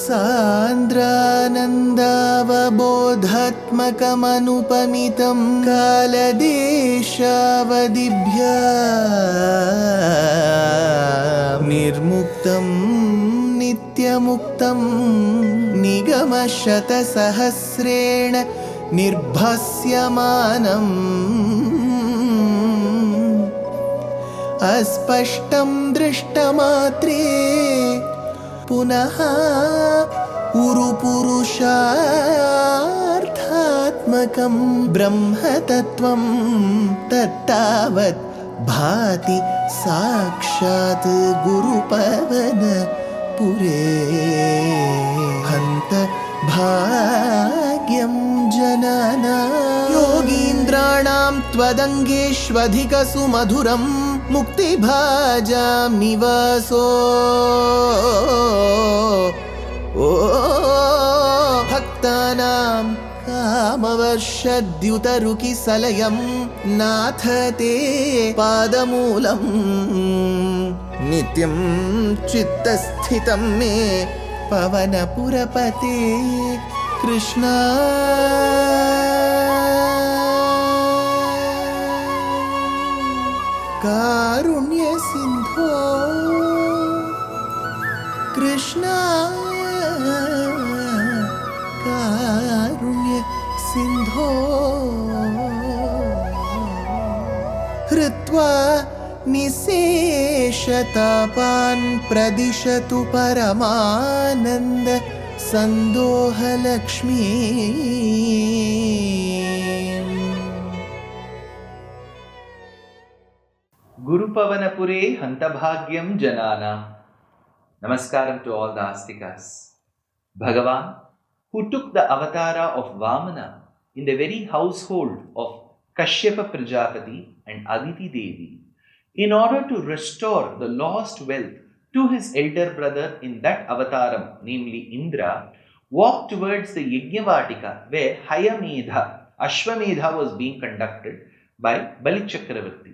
सान्द्रानन्दावबोधात्मकमनुपमितं कालदेशावदिभ्या निर्मुक्तं नित्यमुक्तं निगमशतसहस्रेण निर्भास्यमानम् अस्पष्टं दृष्टमात्रे पुनः उरुपुरुषार्थात्मकं ब्रह्मतत्त्वं तत्तावत् भाति साक्षात् गुरुपवनपुरे हन्त भाग्यं जनानां योगीन्द्राणां त्वदङ्गेष्वधिकसुमधुरं मुक्तिभाजां निवासो भक्तानां कामवर्षद्युतरुकिसलयं नाथ ते पादमूलं नित्यं चित्तस्थितं मे पवनपुरपते कृष्णा कारुण्यसिन्धो कृष्णा कारुण्यसिन्धो हृत्वा निशेषतापान् प्रदिशतु परमानन्द सन्दोहलक्ष्मी Gurupavanapure Hantabhagyam Janana. Namaskaram to all the Astikas. Bhagavan, who took the avatara of Vamana in the very household of Kashyapa Prajapati and Aditi Devi, in order to restore the lost wealth to his elder brother in that avataram, namely Indra, walked towards the Yajñavatika where Hayamedha, Ashwamedha was being conducted by Bali Chakravarti.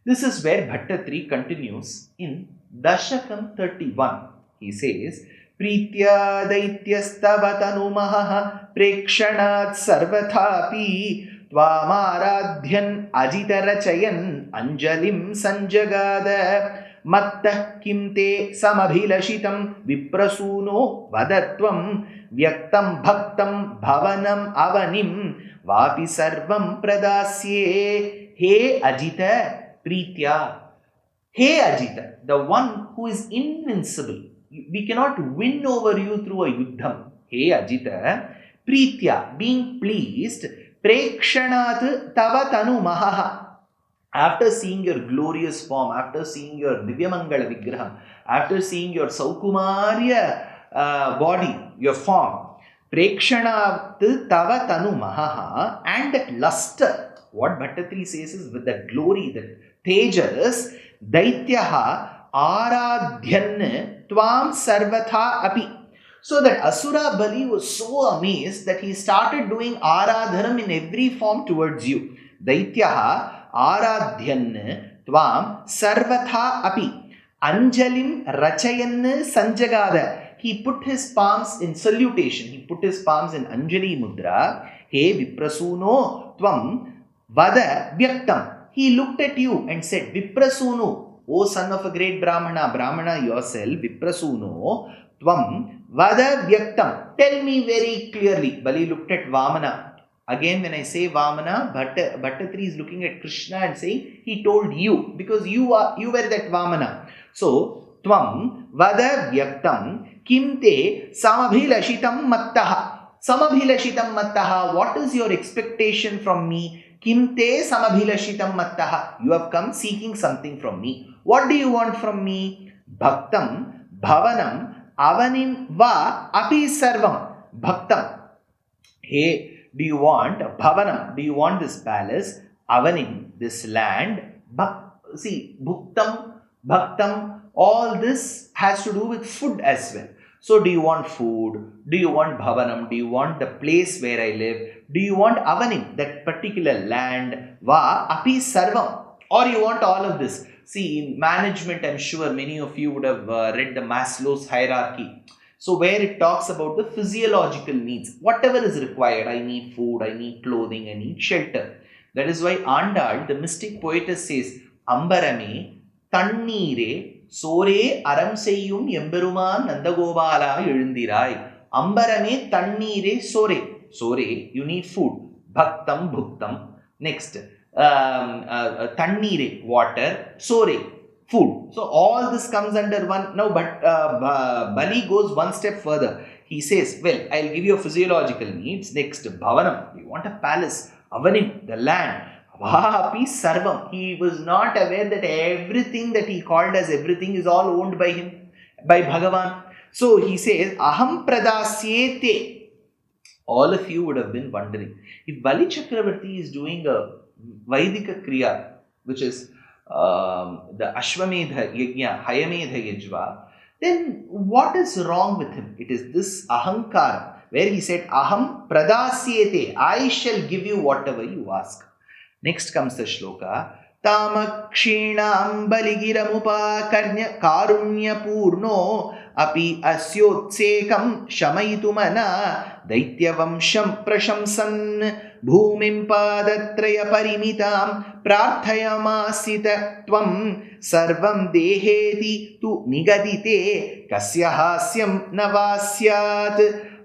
This is where Bhaṭṭatiri continues in Dashakam 31. He says, Pritya daityastavatanumah prekshanat sarvathapi tvamaradhyan ajitarachayan anjalim sanjagada mattah kimte samabhilashitam viprasuno vadatvam vyaktam bhaktam bhavanam avanim vapi sarvam pradasye. He Ajita Pritya. Hey Ajita, the one who is invincible. We cannot win over you through a yuddham. Hey Ajita, Pritya, being pleased, Prekshanat tava tanu mahaha. After seeing your glorious form, after seeing your Divyamangala Vigraham, after seeing your Saukumarya body, your form, Prekshanat tava tanu mahaha, and that luster. What Bhaṭṭatiri says is with that glory, that tejas, daityaha aradhyan tvam sarvatha api. So that Asura Bali was so amazed that he started doing aradhanam in every form towards you. Daityaha aradhyan tvam sarvatha api. Anjalim rachayan sanjagada. He put his palms in salutation. He put his palms in Anjali Mudra. He viprasuno tvam Vada Vyaktam. He looked at you and said, Viprasunu, O son of a great Brahmana, Brahmana yourself, Viprasuno, Tvam Vada Vyaktam. Tell me very clearly. Bali looked at Vamana. Again, when I say Vamana, Bhaṭṭatiri is looking at Krishna and saying, he told you, because you were that Vamana. So, Tvam Vada Vyaktam Kimte Samabhilashitam Mattaha. Samabhilashitam Mattaha. What is your expectation from me? Kimte samabhilashitam mattaha. You have come seeking something from me. What do you want from me? Bhaktam, bhavanam, avanim va api sarvam. Bhaktam. Hey, do you want bhavanam? Do you want this palace? Avanim, this land. See, bhuktam, bhaktam, all this has to do with food as well. So do you want food? Do you want bhavanam? Do you want the place where I live? Do you want avanim, that particular land? Va api sarvam. Or you want all of this? See, in management, I'm sure many of you would have read the Maslow's hierarchy. So where it talks about the physiological needs, whatever is required, I need food, I need clothing, I need shelter. That is why Andal, the mystic poetess, says, Ambarame, Tannire, Sore, Aram Seyyum, Yemberuman, Nandagobala, Yurundirai. Ambarame, Tannire, Sore. Sore, you need food. Bhaktam, Bhuktam. Next, Tannire, water. Sore, food. So all this comes under one. Now, but Bali goes one step further. He says, well, I'll give you physiological needs. Next, Bhavanam. You want a palace. Avanim, the land. Vahapi Sarvam. He was not aware that everything that he called as everything is all owned by him, by Bhagavan. So he says, Aham Pradasyete. All of you would have been wondering, if Bali Chakravarti is doing a Vaidika Kriya, which is the Ashwamedha Yajna, Hayamedha Yajva, then what is wrong with him? It is this Ahankara, where he said, Aham Pradasyete, I shall give you whatever you ask. Next comes the Shloka. Tamakshinam Baligiramupa Karnya Karunya Purno Api Asyotsekam Shamayitumana Daityavamsham Prashamsan Bhumim Padatraya Parimitam Prarthayamasita Tvam Sarvam Deheti Tu Nigadite Kasyahasyam Navasyat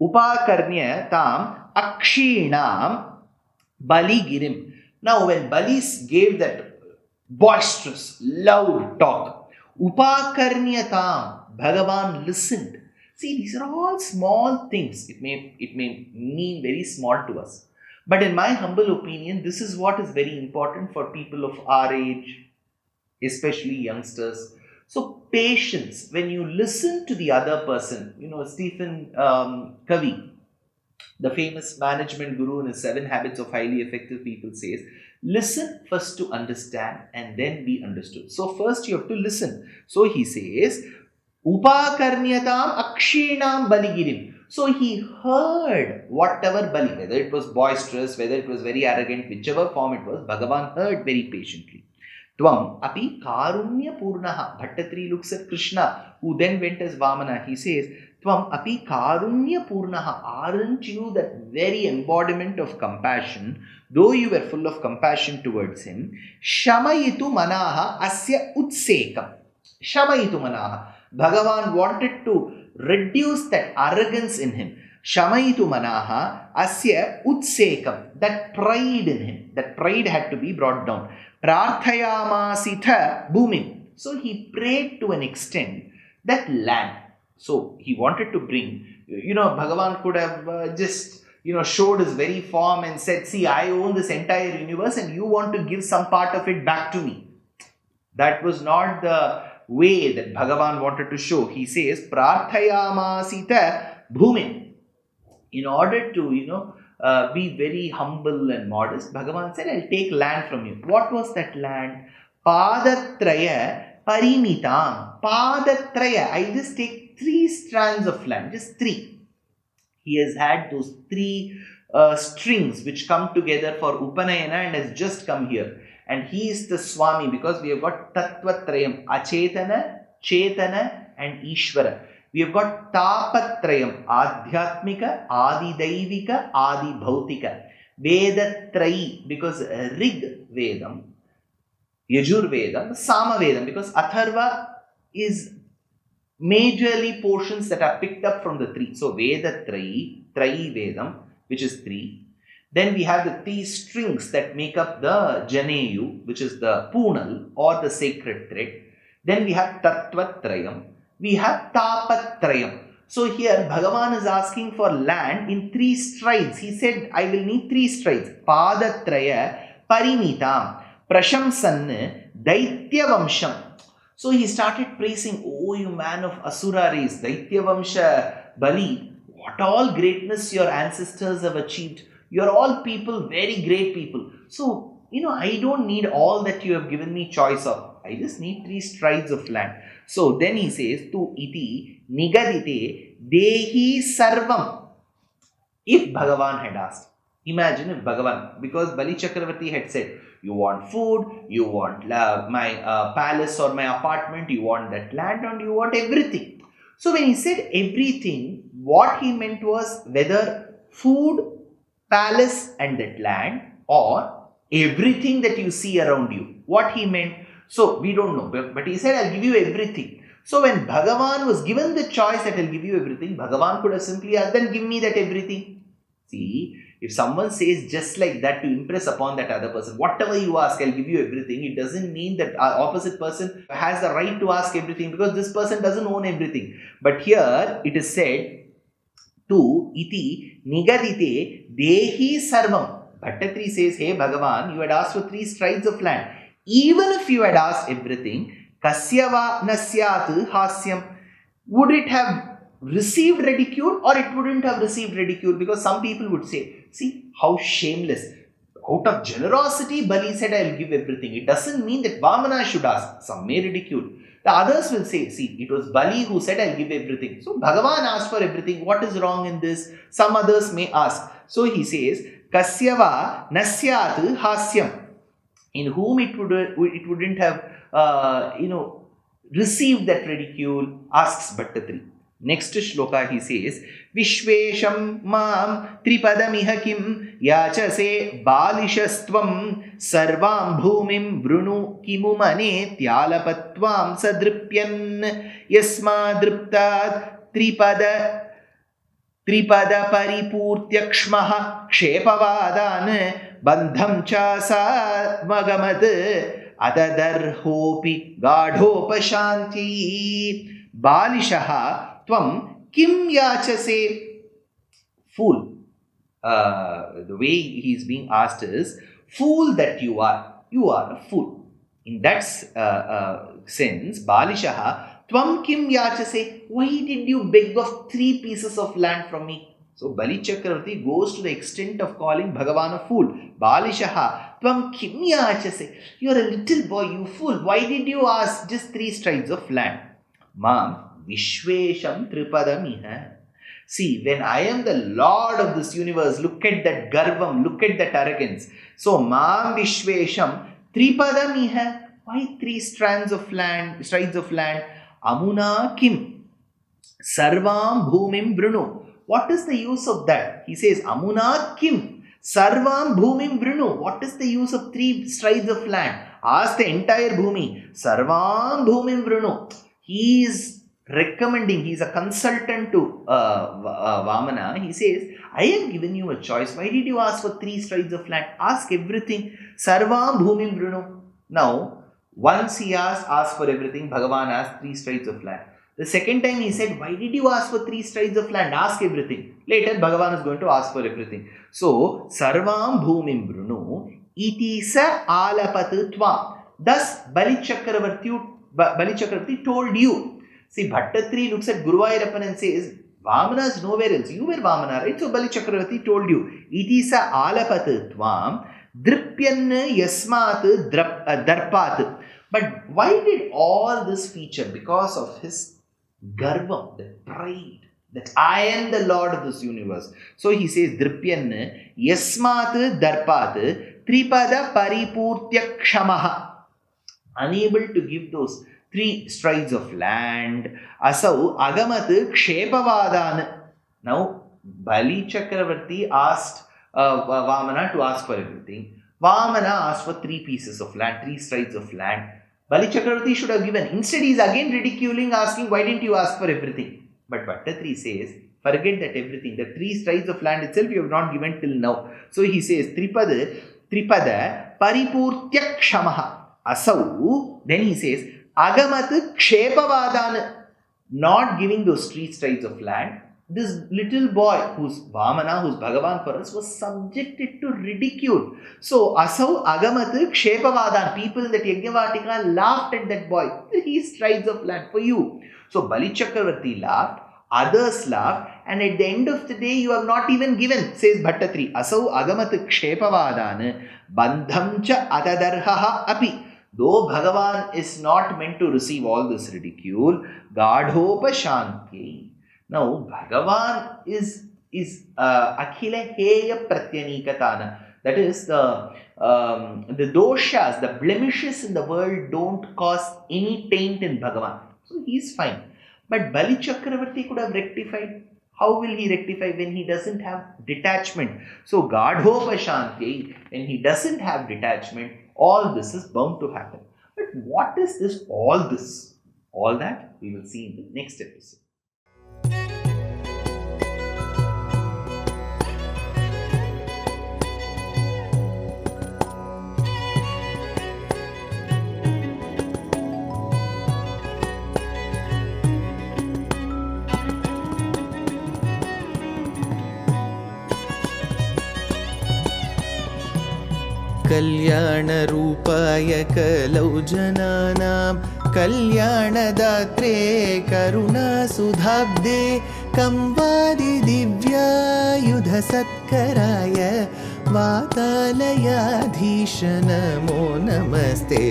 Upakarnya Tam Akshinam Baligirim. Now, when Balis gave that boisterous, loud talk, Upakarnyatam, Bhagavan listened. See, these are all small things. It may mean very small to us. But in my humble opinion, this is what is very important for people of our age, especially youngsters. So, patience. When you listen to the other person, Stephen Covey, the famous management guru in his 7 Habits of Highly Effective People, says, listen first to understand and then be understood. So first you have to listen. So he says, Upakarnyatam akshinam baligirim. So he heard whatever Bali, whether it was boisterous, whether it was very arrogant, whichever form it was, Bhagavan heard very patiently. Tvam api karunya purnaha. Bhaṭṭatiri looks at Krishna, who then went as Vamana. He says, Tvam api karunya purnaha. Aren't you that very embodiment of compassion? Though you were full of compassion towards him, shamayitu manaha asya utsekam. Shamayitu manaha. Bhagavan wanted to reduce that arrogance in him. Shamayitu manaha asya utsekam. That pride in him. That pride had to be brought down. Prarthayamasitha bhumim. So he prayed to an extent that land. So he wanted to bring, Bhagavan could have just, showed his very form and said, see, I own this entire universe and you want to give some part of it back to me. That was not the way that Bhagavan wanted to show. He says, Prarthayamasita bhumin. In order to, be very humble and modest, Bhagavan said, I'll take land from you. What was that land? Padatraya parimitam. Padatraya. I just take 3 strands of land, just 3. He has had those 3 strings which come together for Upanayana and has just come here. And he is the Swami because we have got Tattvatrayam, Achetana, Chetana and Ishvara. We have got Tapatrayam, Adhyatmika, Adidaivika, Adibhautika. Vedatrayi because Rig Vedam, Yajur Vedam, Sama Vedam because Atharva is majorly portions that are picked up from the 3. So Vedatrayi, Trayi Vedam, which is 3. Then we have the 3 strings that make up the Janeyu, which is the Poonal or the sacred thread. Then we have Tattvatrayam. We have Tapatrayam. So here Bhagavan is asking for land in 3 strides. He said, I will need 3 strides. Padatraya Parimitam Prashamsan Daityavamsham. So he started praising, oh you man of Asura race, Daityavamsha Bali, what all greatness your ancestors have achieved. You are all people, very great people. So, I don't need all that you have given me choice of. I just need 3 strides of land. So then he says, Tu iti nigadite dehi sarvam. If Bhagavan had asked, imagine if Bhagavan, because Bali Chakravarti had said, you want food, you want my palace or my apartment, you want that land and you want everything. So when he said everything, what he meant was whether food, palace and that land, or everything that you see around you. What he meant, so we don't know, but he said, I'll give you everything. So when Bhagavan was given the choice that I'll give you everything, Bhagavan could have simply asked, then give me that everything. See, if someone says just like that to impress upon that other person, whatever you ask, I'll give you everything, it doesn't mean that our opposite person has the right to ask everything, because this person doesn't own everything. But here it is said, to iti nigadite dehi sarvam. Bhaṭṭatiri says, hey Bhagavan, you had asked for 3 strides of land. Even if you had asked everything, kasyava nasyat hasyam, would it have received ridicule or it wouldn't have received ridicule? Because some people would say, see how shameless. Out of generosity, Bali said, I'll give everything. It doesn't mean that Vamana should ask. Some may ridicule. The others will say, see, it was Bali who said, I'll give everything. So Bhagavan asked for everything. What is wrong in this? Some others may ask. So he says, kasyava nasyat hasyam, in whom it wouldn't have, received that ridicule, asks Bhaṭṭatiri. Next shloka he says, Vishvesham mam tripadamiha kim yachase balishastvam sarvam bhumim vrunu kimumane tyalapatvam sadripyan yasma driptat tripada paripurtyakshmaha kshepavadan bandham cha sadmagamat atadarhopi gadhopashanti balishaha Tvam kim yachase. Fool. The way he is being asked is, fool that you are a fool. In that sense, Balishaha, Tvam kim yachase. Why did you beg of 3 pieces of land from me? So Bali Chakravarti goes to the extent of calling Bhagavan a fool. Balishaha, Tvam kim yachase. You are a little boy, you fool. Why did you ask just 3 strides of land? Ma'am, Vishvesham Tripadamiha. See, when I am the Lord of this universe, look at that garvam, look at that arrogance. So, Mam Vishvesham Tripadamiha. Why 3 strides of land? Amuna Kim Sarvam Bhumim Vrunu. What is the use of that? He says, Amuna Kim Sarvam Bhumim Vrunu. What is the use of 3 strides of land? Ask the entire Bhumi. Sarvam Bhumim Vrunu. He is recommending, he is a consultant to Vamana. He says, I have given you a choice. Why did you ask for 3 strides of land? Ask everything. Sarvam bhumim vrunu. Now, once he asked for everything, Bhagavan asked 3 strides of land. The second time he said, why did you ask for 3 strides of land? Ask everything. Later, Bhagavan is going to ask for everything. So, Sarvam bhumim vrunu iti sa alapat tvam. Thus, Bali Chakravarti told you. See, Bhaṭṭatiri looks at Guruvayurappan and says, Vamana is nowhere else. You were Vamana, right? So Bali Chakravarti told you, Iti sa alapat tvam dripyan yasmat darpat. But why did all this feature? Because of his garvam, the pride, that I am the Lord of this universe. So he says, dripyan yasmat darpat tripada paripurtya kshamaha. Unable to give those 3 strides of land. Asau agamat kshepavadan. Now, Bali Chakravarti asked Vamana to ask for everything. Vamana asked for 3 pieces of land, 3 strides of land. Bali Chakravarti should have given. Instead, he is again ridiculing, asking, why didn't you ask for everything? But Bhaṭṭatiri says, forget that everything. The 3 strides of land itself you have not given till now. So he says, Tripada paripurtya kshamaha. Asau. Then he says, Agamat kshepavadan. Not giving those 3 strides of land. This little boy, who's Vamana, who's Bhagavan for us, was subjected to ridicule. So, Asau Agamat Kshepavadan. People in that Yajnavatika laughed at that boy. 3 strides of land for you. So, Bali Chakravarti laughed, others laughed, and at the end of the day, you have not even given, says Bhaṭṭatiri. Asau Agamat Kshepavadan Bandham cha atadarhaha api. Though Bhagavan is not meant to receive all this ridicule, Gadhopashanti. Now, Bhagavan is Akhila Heya Pratyanikatana. That is, the doshas, the blemishes in the world don't cause any taint in Bhagavan. So, he is fine. But Bali Chakravarti could have rectified. How will he rectify when he doesn't have detachment? So Gadhopashanti, when he doesn't have detachment, all this is bound to happen. But what is this all this? All that we will see in the next episode. कल्याणरूपाय कलौ जनानां कल्याणदात्रे करुणासुधाब्दे कंवादिदिव्यायुधसत्कराय वातालयाधीश नमो नमस्ते।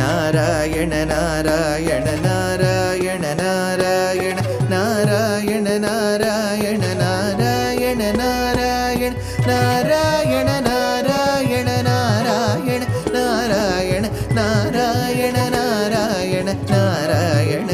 नारायण नारायण नारायण नारायण नारायण नारायण नारायण नारायण नारायण नारायण नारायण नारायण नारायण नारायण नारायण